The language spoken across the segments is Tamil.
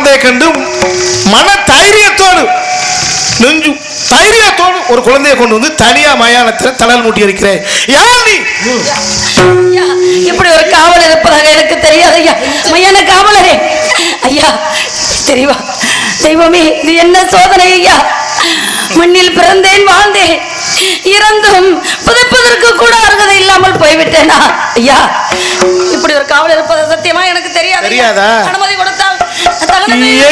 குழந்தையை கண்டு மன தைரியத்தோடு நெஞ்சு தைரியத்தோடு ஒரு குழந்தையை கொண்டு வந்து தனியா மயானத்தில் தணல் மூட்டி இருக்கிறேன். யார் நீ? இப்படி ஒரு காவல் இருப்பதாக எனக்கு தெரியாது ஐயா. மயான காவலரே ஐயா, தெரியவா தெய்வமே, இது என்ன சோதனை ஐயா? மண்ணில் பிறந்தேன், வாழ்ந்தேன், இறந்தும் புதைப்பதற்கு கூட அருகதை இல்லாமல் போய்விட்டேனா ஐயா? இப்படி ஒரு காவல் இருப்பது சத்தியமா எனக்கு தெரியாது. தெரியாதா? அனுமதி கொடுத்தால்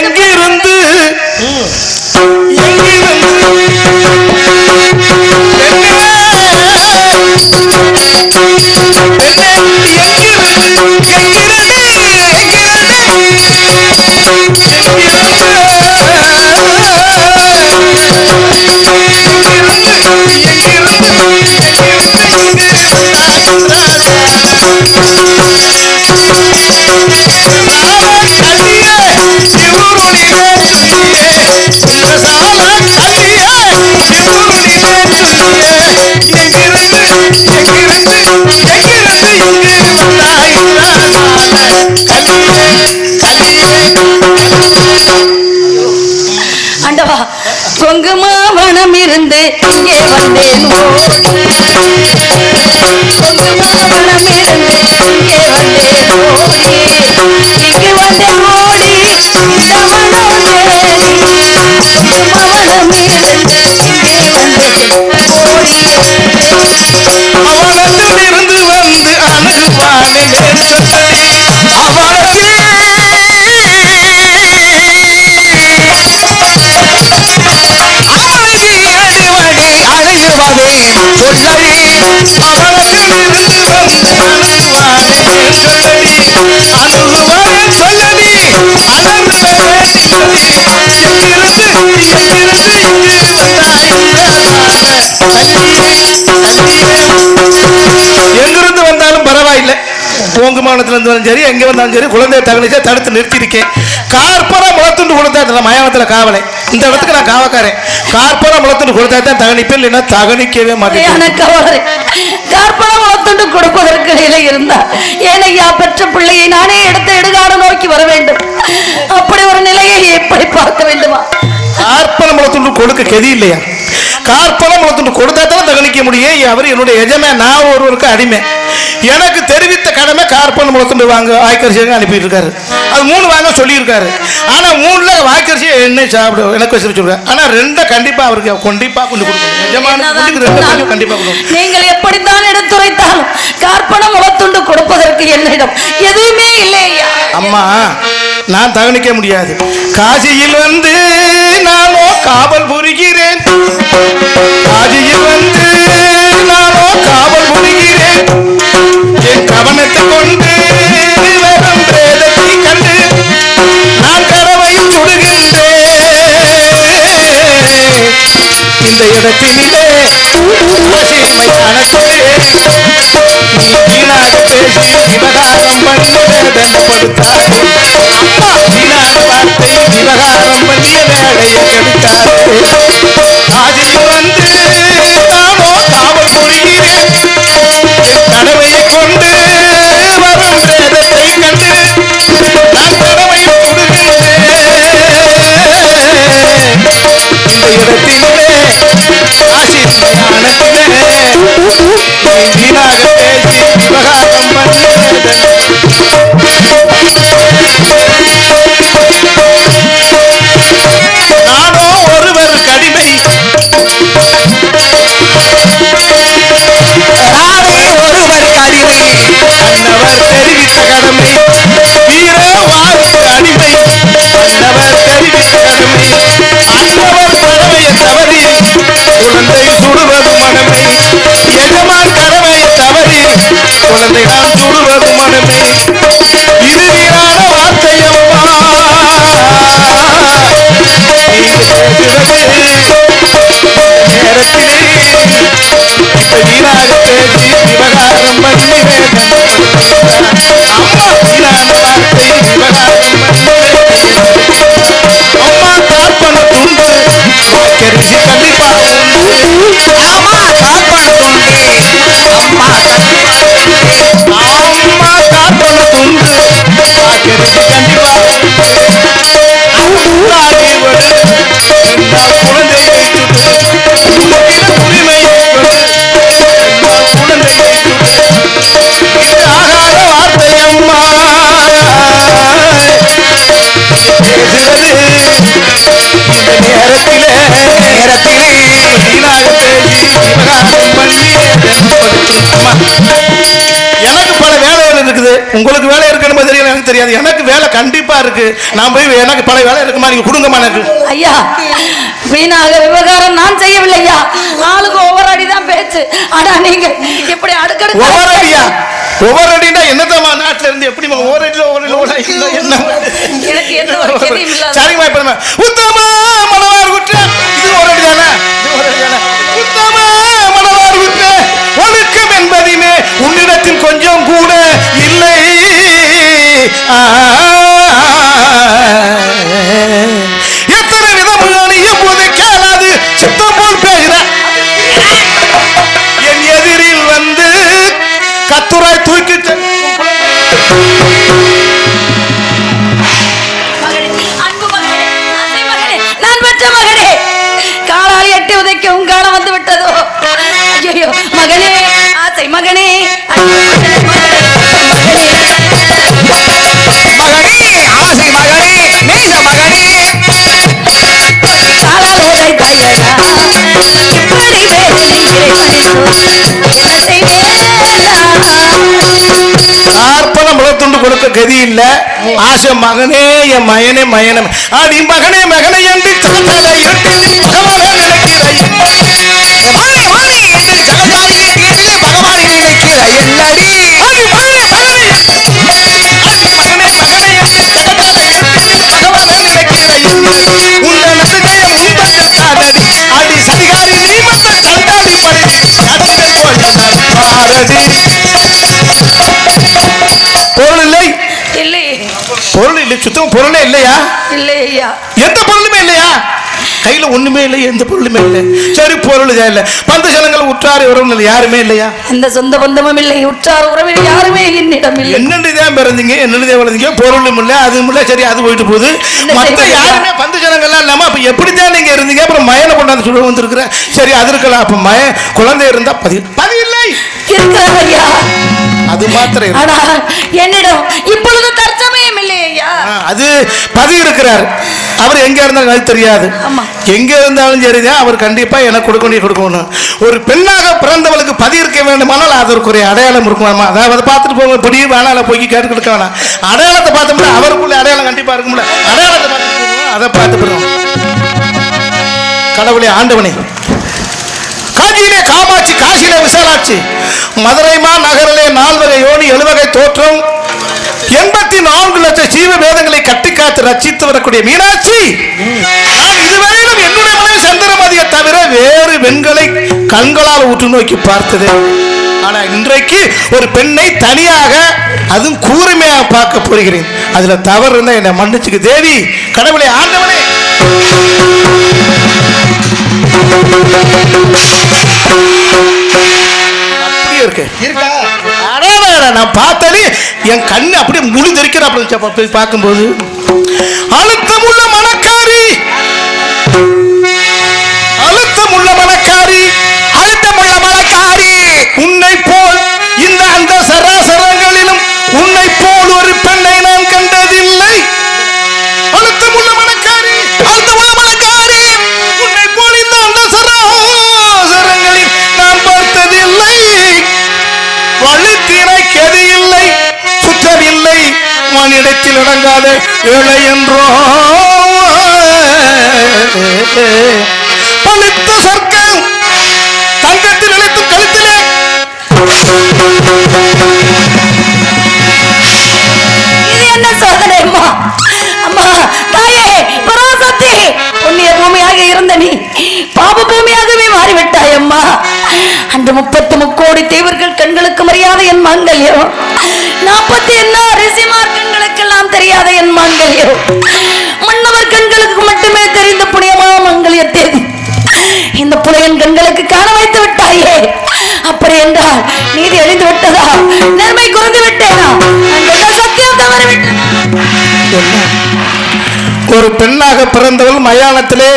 எங்கிருந்து ஆண்டவா, பொங்குமாவனம் இருந்து இங்கே வந்தேன் ஓடி, பொங்குமாவனம் இருந்து இங்கே வந்தேன் ஓடி, இங்கு வந்தேன் ஓடி தவணம் தேடி, பொங்குமாவனம் இருந்து இங்கே வந்தேன் ஓடி, அவனத்திலிருந்து வந்து அணுகுவானே சொல்லி அவனுக்கு எங்கிருந்து வந்தாலும் பரவாயில்லை, ஓங்குமானத்திலிருந்து வந்தாலும் சரி, எங்க வந்தாலும் சரி, குழந்தைய தகனிச்சா தடுத்து நிறுத்திருக்கேன். கார்பரா முளத்துண்டு கொடுத்தா மயானத்தில் காவலை, இந்த இடத்துக்கு நான் காவக்காரன். கார்பரா முளத்துண்டு கொடுத்தா தான் தகனிப்பேன், இல்லைன்னா தகனிக்கவே மாட்டேன். கார்பரா முளத்துண்டு கொடுப்பதற்கு நிலை இருந்தா ஏனையா பெற்ற பிள்ளையை நானே எடுத்து இடுகாடு நோக்கி வர வேண்டும். அப்படி ஒரு நிலையை எப்படி பார்க்க வேண்டுமா? கார்பன முளத்துண்டு கொடுக்க கெதி இல்லையா? கார்பன முளத்துண்டு கொடுத்தா தான் தகனிக்க முடியும். அவர் என்னுடைய எஜமே, நான் ஒருவருக்கு அடிமை. எனக்கு தெரிவித்த கடமை கார்பன் முளத்துண்டு வாங்க வாய்க்கரிசியாக அனுப்பிட்டு இருக்காரு. அது 3 வாங்க சொல்லியிருக்காரு. ஆனா 3ல வாய்க்கரிசி என்ன சாப்பிடும் எனக்கு வச்சிருக்காரு. ஆனா 2 கண்டிப்பா அவருக்கு கண்டிப்பா கொண்டு கொடுக்கணும். எஜமானுக்கு 2 கண்டிப்பா கொடுக்கணும். நீங்கள் எப்படித்தான் எடுத்துரைத்தாலும் கார்பன முளத்துண்டு கொடுப்பதற்கு என்னிடம் எதுவுமே இல்லையா? அம்மா, நான் தகனிக்க முடியாது. காசியில் வந்து நானோ காவல் புரிகிறேன், காசியில் வந்து நானோ காவல் புரிகிறேன், என் கவனத்தை கொண்டு வரும் பிரேதத்தை கண்டு நான் கரவையும் சுடுகின்றேன். இந்த இடத்திலே மயானத்திலே நீ வீணாக பேசி விவகாரம் பண்ணி வேதனைப்படுத்தாய். வீணாக வார்த்தை விவகாரம் பண்ணிய வேலையை கெடுத்தாய். ஆதியில் வந்து நானோ காவல் புரிகிறேன், என் கடமையை கொண்டு வரும் பிரேதத்தை கண்டு நான் கடமையை சுடுகின்றேன். இந்த இடத்திலே ஆசி மயானத்திலே வீணாக பேசி விவகாரம் பண்ணி தெரியாது. எனக்கு வேலை கண்டிப்பா இருக்கு. நான் போய் எனக்கு பல வேலை இருக்குமா, நீங்க கொடுங்கம்மா எனக்கு. ஐயா வீணாக விவகாரம் நான் செய்யவில்லை ஐயா. ஆளுக்கு ஒவ்வொரு அடிதான் பேச்சு. ஆனா நீங்க எப்படி அடுக்கடுக்கு ஒவ்வொரு அடியா? ஒவ்வொரு அடினா என்னதமா நாட்டுல இருந்து எப்படி ஒவ்வொரு அடியில என்ன எனக்கு எந்த ஒரு கேள்வியும் இல்ல. சரிமா இப்ப உத்தம மனவார் குற்ற இது ஒரு அடி தானே? உத்தம மனவார் குற்ற ஒழுக்கம் என்பதுமே உன்னிடத்தில் கொஞ்சம் கூட இல்லை. எத்தனை விதமான எப்போது கேளாது சித்தம் போல் பேசுற என் எதிரில் வந்து கத்துராய் தூக்கி நான் பெற்ற மகனே, காலால் எட்டி உதைக்க உங்காலம் வந்து விட்டதோ. ஐயோ மகனே, ஆசை மகனே, மகனே ஆசை மகனே நீச மகனே காலால் உதைத்தாயடா இப்படி ஆர்ப்பணம் முளத்துண்டு கொடுக்க கதி இல்ல. ஆசை மகனே என் மயனே மயனே அடி மகனே மகனே என்று சாத்தால இரண்டு பகவானே நினைக்கிறாய். மகனே என்று ஜகதாரி என்று பகவானை நினைக்கிறாய். என்னடி அடி மகனே மகனே அடி மகனே மகனே என்று ஜகதால இரண்டு பகவானே நினைக்கிறாய். உன்ன நசுகைய முன்பத்தில் காதடி அடி சதிகாரி நீ மட்டும் தண்டாடி படி கட்டிட பாரதி. பொருள் இல்லை இல்லை பொருள் இல்லை, சுத்தம் பொருளே இல்லையா? இல்லை ஐயா, எந்த பொருளுமே இல்லையா? கையில ஒண்ணுமே இல்லை, எந்த பொருளுமே இல்லை. சரி பொருள் இல்லை, பந்து ஜனங்கள் உற்றார் உறவினர் யாருமே இல்லையா? எந்த சொந்த பந்தமும் இல்லை, உற்றார் உறவினர் யாருமே என்னிடம் இல்லை. என்னதான் பிறந்தீங்க, என்னதான் வளர்ந்தீங்க, பொருளும் இல்லை, அதுவும் இல்லை. சரி அது போயிட்டு போகுது. மற்ற யாருமே பந்து ஜனங்கள்லாம் இல்லாம அப்ப எப்படித்தான் நீங்க இருந்தீங்க? அப்புறம் மயனை கொண்டாந்து சொல்ல வந்திருக்கிற. சரி அது இருக்கலாம். அப்ப குழந்தை இருந்தா பதி இல்லை இருக்கிறார் ஐயா. அது மாத்திரம் ஆனா என்னிடம் இப்பொழுது தற்சமயம் இல்லை ஐயா. அது பதி இருக்கிறார். அவர் எங்க இருந்தாலும் அது தெரியாது. எங்க இருந்தாலும் சரிதான், அவர் கண்டிப்பா எனக்கு கொடுக்கணும். ஒரு பெண்ணாக பிறந்தவளுக்கு பதி இருக்க வேண்டுமானால் அதற்கு ஒரு அடையாளம் இருக்குமா? அதாவது பார்த்துட்டு போங்க, இப்படி வேணால போய் கேட்டு கொடுக்க வேணாம். அடையாளத்தை பார்த்தோம்னா அவருக்குள்ள அடையாளம் கண்டிப்பா இருக்கும்ல. அடையாளத்தை பார்த்து அதை பார்த்து கடவுளே ஆண்டவனே, காஞ்சியிலே காமாட்சி, காசியிலே விசாலாட்சி, மதுரைமா நகரிலே 4 வகை யோனி 7 வகை தோற்றம் 84 லட்சம் ஜீவ வேதங்களை கட்டி காத்து ரச்சித்து வரக்கூடிய மீனாட்சி, நான் இதுவரையிலும் என்னுடைய மனைவி சந்திரமதியை தவிர வேறு பெண்களை கண்களால் உற்று நோக்கி பார்த்தது. ஆனா இன்றைக்கு ஒரு பெண்ணை தனியாக அதுவும் கூர்மையாக பார்க்க போகிறேன். அதுல தவறு இருந்தா என்னை மன்னிச்சுக்கு தேவி. கடவுளே ஆண்டவனே, அப்படியே இருக்கு நான் பார்த்தாலே என் கண்ணு அப்படியே முடிந்திருக்கிற பார்க்கும்போது அழுத்தமுள்ள மனக்காரி, அழுத்தமுள்ள மனக்காரி, அழுத்தமுள்ள மனக்காரி, உன்னை போல் இந்த அந்த சராசரங்களிலும் உன்னை போல் ஒரு பெண்ணை நான் கண்டதில்லை. அழுத்தமுள்ள மனக்காரி, அழுத்தமுள்ள மனக்காரி, உன்னை போல் இந்த அந்த சராசரங்களில் நான் பார்த்ததில்லை. வழுத்தினை கெதி இல்லை, சுற்றமில்லை, மனிடத்தில் அடங்காத ஏழை என்றோ பழுத்த சொர்க்கம் தங்கத்தில் இழைத்தும் கழுத்திலே. இது என்ன சோதனை அம்மா? அம்மா தாயே பராசக்தி, புண்ணிய பூமியாக இருந்த நீ பாப பூமியாகவே மாறிவிட்டாய் அம்மா. அந்த 33 கோடி தேவர்கள் கண்களுக்கு மரியாதை என் மாங்கல்யம், 46 ரிஷிமார் கண்களுக்கெல்லாம் தெரியாத என் மாங்கல்யம், மன்னவர் கண்களுக்கு மட்டுமே தெரிந்த புனியமா மங்கல்யத்தில் இந்த புலையன் கண்களுக்கு காண வைத்து விட்டாயே. அப்படி என்றால் நீதி அழிந்து விட்டதா? நேர்மை குறைந்து விட்டேனா? சத்தியம் தவறிவிட்டேனா? ஒரு பெண்ணாக பிறந்தவள் மயானத்திலே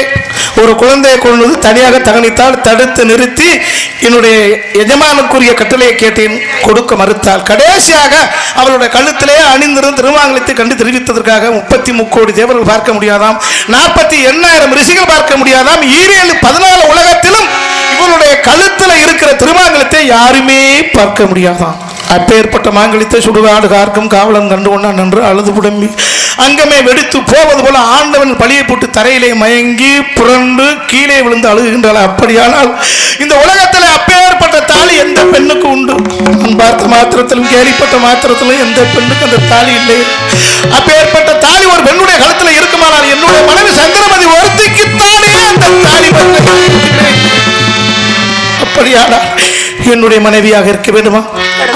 ஒரு குழந்தையை கொண்டு தனியாக தகனித்தால் தடுத்து நிறுத்தி என்னுடைய எஜமானுக்குரிய கட்டளையை கேட்டேன், கொடுக்க மறுத்தாள். கடைசியாக அவளுடைய கழுத்திலே அணிந்திருந்த திருமாங்கலத்தை கண்டு தெரிவித்ததற்காக 33 கோடி தேவர்கள் பார்க்க முடியாதாம், 48,000 ரிஷிகள் பார்க்க முடியாதாம், 14 உலகத்திலும் இவளுடைய கழுத்தில் இருக்கிற திருமாங்கலத்தை யாருமே பார்க்க முடியாதாம். அப்பேற்பட்ட மாங்கலித்தை சுடுகாடு கார்க்கும் காவலன் கண்டு கொண்டான் என்று அழுது புடம்பி அங்கமே வெடித்து போவது போல ஆண்டவன் பழியை போட்டு தரையிலே மயங்கி புரண்டு கீழே விழுந்து அழுகின்றாள். அப்படியானால் இந்த உலகத்தில் அப்பேற்பட்ட தாலி எந்த பெண்ணுக்கு உண்டு? நான் பார்த்த மாத்திரத்திலும் கேள்விப்பட்ட மாத்திரத்திலும் எந்த பெண்ணுக்கு அந்த தாலி இல்லை. அப்பேற்பட்ட தாலி ஒரு பெண்ணுடைய களத்தில் இருக்குமானால் என்னுடைய மனைவி சந்திரமதி ஒருத்திக்குத்தானே அந்த தாலி அப்படியானால் என்னுடைய மனைவியாக இருக்க வேண்டுமா?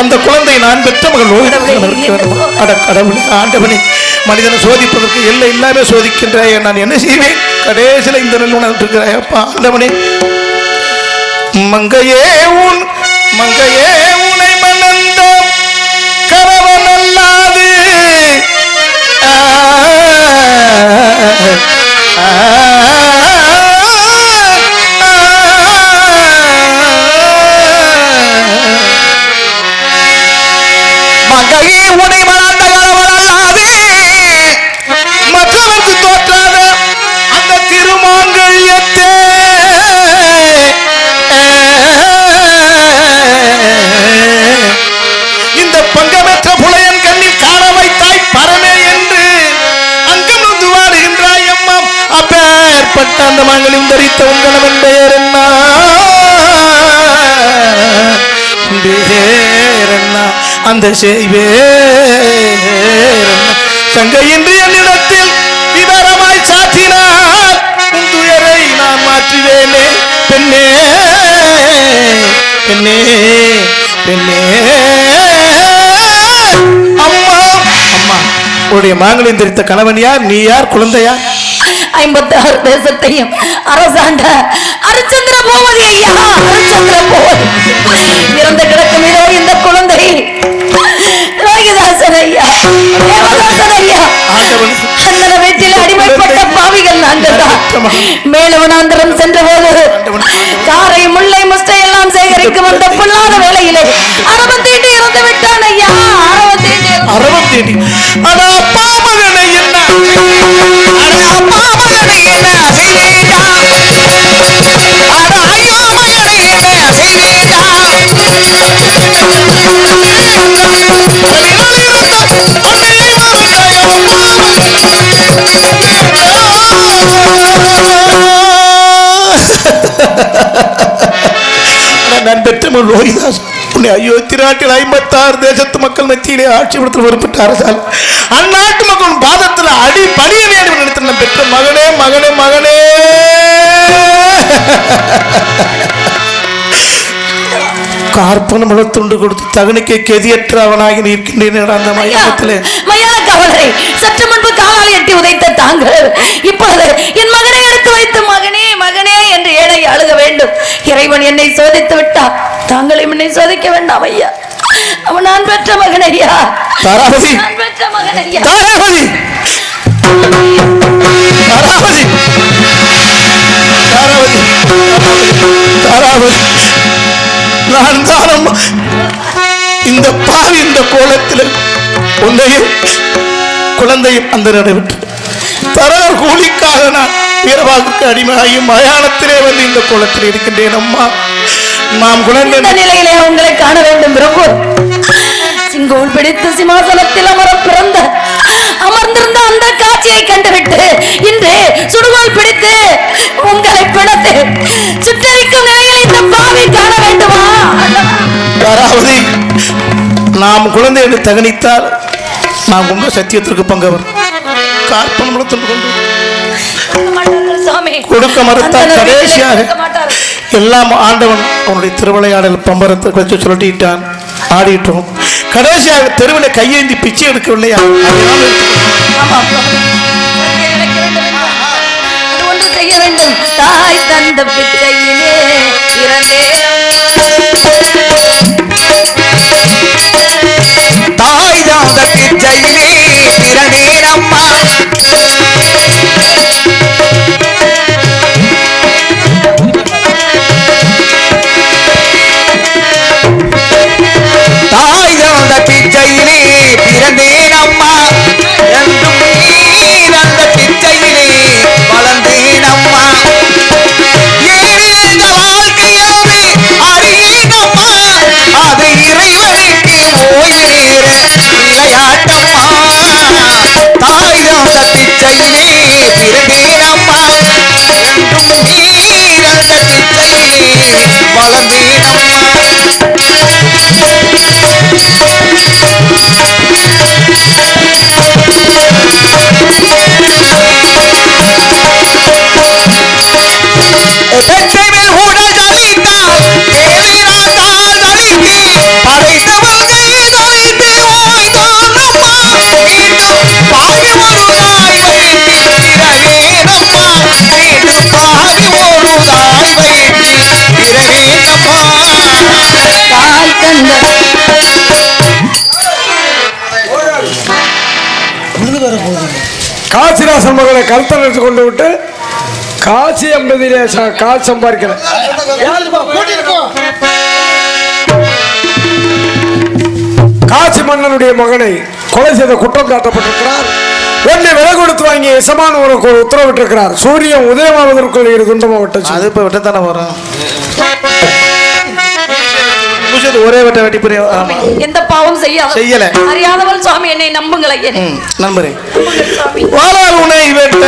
அந்த குழந்தை நான் பெற்ற மகள் இருக்க வேண்டுமா? கடவுளே, ஆண்டவனே, மனிதனை சோதிப்பதற்கு எல்லை இல்லாமே சோதிக்கின்றாய். நான் என்ன செய்வேன்? கடைசியில் இந்த நிலைமை இருக்கிறாய். அப்பா ஆண்டவனே, மங்கையே உனை மணந்த கணவன் அல்லாது மங்கையே உனை மணந்த கணவன் அல்லாது மற்றவருக்கு தோற்றாத அந்த திருமாங்கல்யத்தே இந்த பங்கமற்ற புலையன் கண்ணில் காண வைத்தாய் பரமே என்று அங்கம் வந்து வாடுகின்றாய் அம்மா. அப்பேற்பட்ட அந்த மங்களில் தரித்த உங்களவன் பெயர் என்ன? அந்த செய்வேர் சங்கையின்றி என்னிடத்தில் விவரமாய் சாற்றினார் துயரை நான் மாற்றுவேனே. பெண்ணே பெண்ணே பெண்ணே அம்மா அம்மா, உடைய மாங்கலின் தெரித்த கணவன் யார்? நீ யார்? குழந்தையா? 56 தேசத்தையும் அரசாண்ட அரிச்சந்திர பூபதி ஐயா, அரிச்சந்திர பூபதி இறந்து கிடக்கும் இதோ இந்த குழந்தை லோகிதாசன் ஐயா, தேவதாசன் ஐயா. அந்த வீட்டில் அடிமைப்பட்ட பாவிகள் நாங்கள் தான். மேலவனாந்தரம் சென்ற போது காரை முல்லை முஸ்டை எல்லாம் சேகரிக்க வந்த பொல்லாத வேளையிலே அரவம் தீண்டி இறந்து விட்டான் ஐயா. அரவம் தீண்டி அப்பா மகனை என்ன நான் பெற்ற லோகிதாஸ் உன்னை அயோத்தி நாட்டில் 56 தேசத்து மக்கள் மத்தியிலே ஆட்சி படுத்த பொறுப்பட்ட அரசால் அந்நாட்டு மக்கள் பாதத்தில் அடி பணிய வேண்டும் நினைத்த நான் பெற்ற மகனே மகனே மகனே. கார்பன முளத்துண்டு கொடுத்து தகனுக்கே கெதியற்ற அவனாகி நிற்கின்றேன். அந்த மையத்திலே கவலை சற்று முன்பு காலால் எட்டி உதைத்த தாங்கள் இப்பொழுது என் மகனை எடுத்து வைத்து மகனே மகனே என்று ஏழை அழுக வேண்டும். இறைவன் என்னை சோதித்து விட்டார், தாங்களையும் என்னை சோதிக்க வேண்டாம் ஐயா. அவன் நான் பெற்ற மகன் ஐயா, தாராபதி, நான் பெற்ற மகன் ஐயா. தாராபதி, தாராபதி, தாராபதி, தாராபதி, நான் தானம் இந்த பாவி இந்த கோலத்தில் உன்னையும் குழந்தையும் அந்த நடைபெற்று தரகர் கூலிக்காக நான் வீரவாவுக்கு அடிமையாயும் மயானத்திலே வந்து இந்த கோலத்தில் இருக்கின்றேன் அம்மா. நாம் குழந்தை நிலையிலே உங்களை காண வேண்டும் பிரபு. சிங்கோல் பிடித்து சிம்மாசனத்தில் அமர்ந்திருந்த அந்த காட்சியை கண்டுவிட்டு இன்று சுடுகோல் பிடித்து உங்களை பிடித்து சுற்றறிக்கும் நிலையில் இந்த பாவை காண வேண்டுமா? யாராவது நாம் குழந்தை என்று தகனித்தால் நாம் உங்க சத்தியத்திற்கு பங்கவர் கார்பன் கொண்டு கொடுக்க மறுத்தால் கடைசியாக எல்லாம் ஆண்டவன் அவனுடைய திருவிளையாடல் பம்பரத்தை வச்சு சொல்லிட்டான், ஆடிட்டோம். கடைசியாக தெருவில் கையேந்தி பிச்சை எடுக்கவில்லையா? செய்ய வேண்டும். தாய் தந்த பிச்சையிலே தாய் தந்த பிச்சையிலே பிறந்தேன் அம்மா. தாய் தந்த பிச்சையிலே பிறந்தேன் அம்மா, என்றும் நீ தந்த பிச்சையிலே வளர்ந்தேன் அம்மா. ஏழு வாழ்க்கையாவே பார்ப்பன் மகளை கழுத்தில் எடுத்து கொண்டு விட்டு காசி என்பதிலே காசு சம்பாதிக்கிறேன். காசி மன்னனுடைய மகனை கொலை செய்த குற்றம் சாட்டப்பட்டிருக்கிறார். ஒன்றை விலை கொடுத்து வாங்கி எசமான உனக்கு ஒரு உத்தரவிட்டிருக்கிறார். சூரியன் உதயமாவதற்குள் இரு துண்டமா விட்டு அது இப்ப விட்டத்தானே வரும். ஒரே வட்ட வெட்டி புரிய எந்த பாவம் செய்யல அறியாதவள் சுவாமி என்னை நம்புங்கள் ஐயனே. நம்புறேன் வாழால் உனை வெட்ட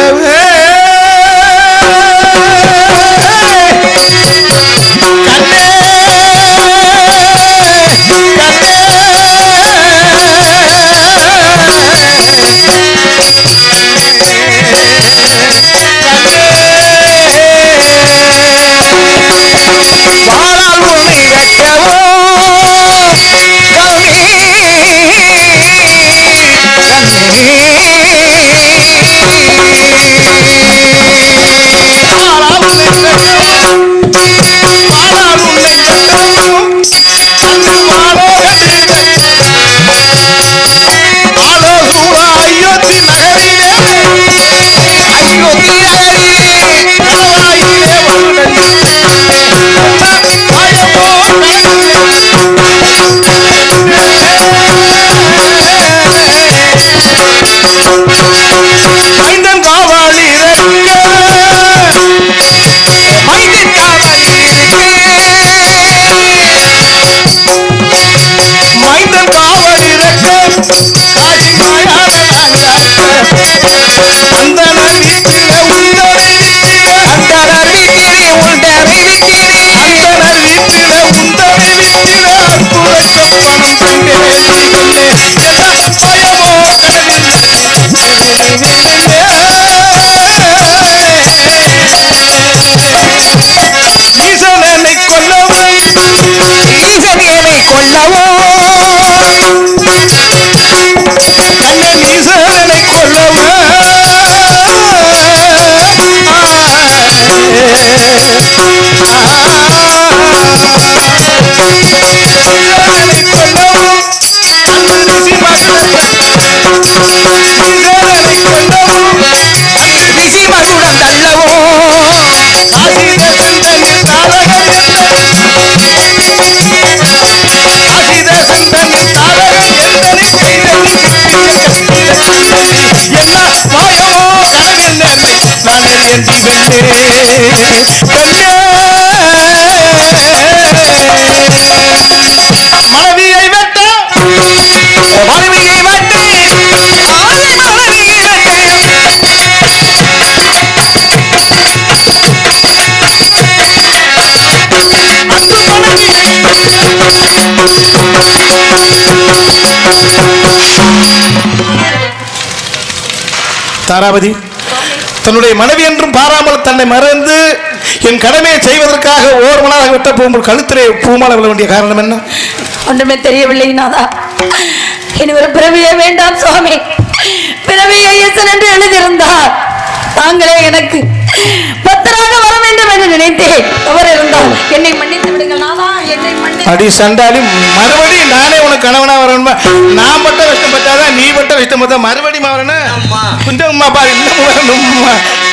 மனைவியை வெட்ட மனைவியை வெட்ட தாராபதி தன்னுடைய மனைவி என்றும் பாராமல் தன்னை மறந்து என் கடமையை செய்வதற்காக ஓர்மனாக விட்ட போகும்போது கழுத்திலே பூமாலை விழ வேண்டிய காரணம் என்ன? ஒன்றுமே தெரியவில்லை நாதா. இனி ஒரு பிறவியே வேண்டாம் சுவாமி. பிறவியை ஈசன் என்று எழுதியிருந்தார். தாங்களே எனக்கு பத்தராக வர வேண்டும் என்று நினைத்தேன். அவர் இருந்தால் என்னை மன்னித்து விடுங்கள் நாதா. என்னை மன்னித்து அடி சண்டாளி, மறுபடியும் நானே உனக்கு கணவனா வரணுமா? நான் மட்டும் கஷ்டப்பட்டாதான் நீ மட்டும் கஷ்டப்பட்டா மறுபடியும் வரணும். கொஞ்சம் பாரு, இன்னும் வரணும்.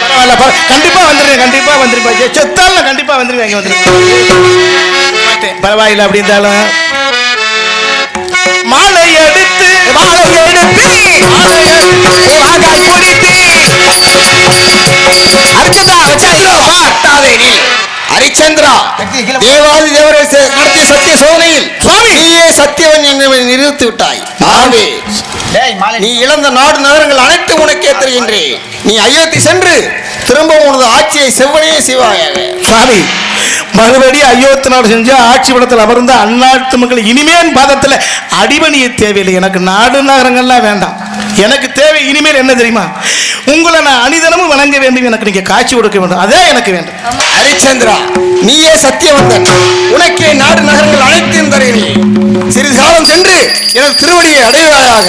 பரவாயில்ல, கண்டிப்பா வந்துருங்க, கண்டிப்பா வந்துருப்பா. செத்தாலும் கண்டிப்பா வந்துருங்க, வந்துருக்கேன். பரவாயில்ல. அப்படி இருந்தாலும் மாலை எடுத்து ஹரிச்சந்திரா, தேவாதி தேவரை நடத்திய சத்திய சோதனையில் நீயே சத்தியவன் என்பதை நிரூபித்து விட்டாய். ஆகவே நீ இழந்த நாடு நகரங்கள் அனைத்து உனக்கே தெரிகின்றேன். நீ அயோத்தி சென்று திரும்ப உனது ஆட்சியை செவ்வனையே செய்வாயாக. சாமி, மறுபடியும் அயோத்தி நாடு செஞ்சு ஆட்சி படத்தில் அமர்ந்த அந்நாட்டு மக்கள் இனிமேல் பாதத்தில் அடிபணிய தேவையில்லை. எனக்கு நாடு நகரங்கள்லாம் வேண்டாம். எனக்கு தேவை இனிமேல் என்ன தெரியுமா? உங்களை நான் அனிதனமும் வணங்க வேண்டும். எனக்கு நீங்க காட்சி கொடுக்க வேண்டும். அதே எனக்கு வேண்டும். ஹரிச்சந்திரா, நீயே சத்தியவந்தன். உனக்கே நாடு நகரங்கள் அனைத்தையும் தருகிறேன். சிறிது காலம் சென்று எனது திருவடியை அடைவாயாக.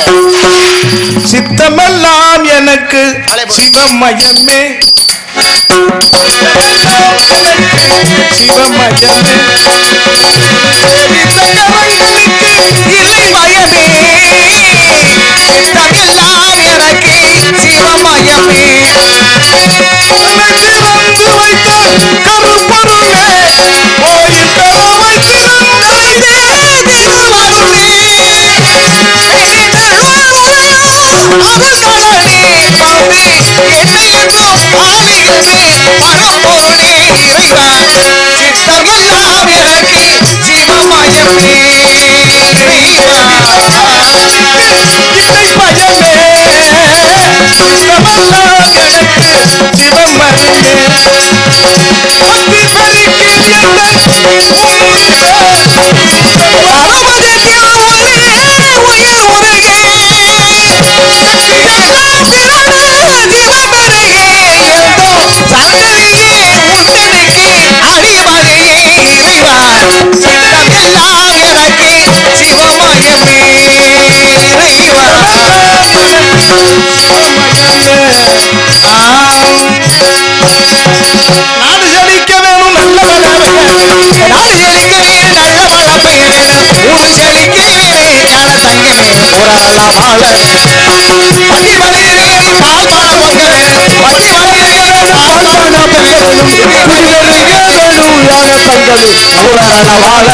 சித்தமெல்லாம் எனக்கு சிவமயமே, சிவமயமே, இல்லை மயமே, சித்தமெல்லாம் எனக்கு சிவமயமே. வந்து வைத்த கருப்பருளே கோயில் பெற வைத்திருந்தாய் திருவருளே நாடு செழிக்க வேணும் நல்ல மழை நாடு செழிக்க வேணும் நல்ல மழை பெய்யணும் ஊரு செழிக்க வேணும் ஞான தங்கமே புறால வாழ பதி வலையிலே பால் பாட பொங்க வேணும் பதி வலையிலே பால் பாட பொங்க வேணும் குடிவெறிய வேணும் ஞான தங்கமே புறால வாழ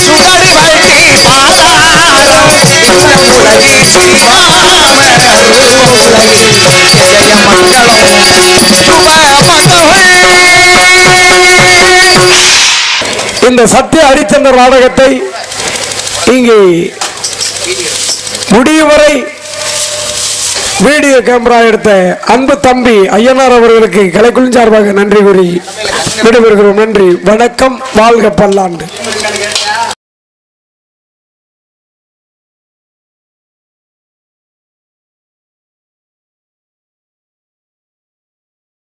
சுடர் வட்டி பாலாரம் உலகி சிவாமர் உலகி ஜெய மங்களம் இந்த சத்திய ஹரிச்சந்திர நாடகத்தை இங்கே முடியும் வரை வீடியோ கேமரா எடுத்த அன்பு தம்பி ஐயனார் அவர்களுக்கு கலைக்குழு சார்பாக நன்றி கூறி விடைபெறுகிறோம். நன்றி, வணக்கம், வாழ்க பல்லாண்டு.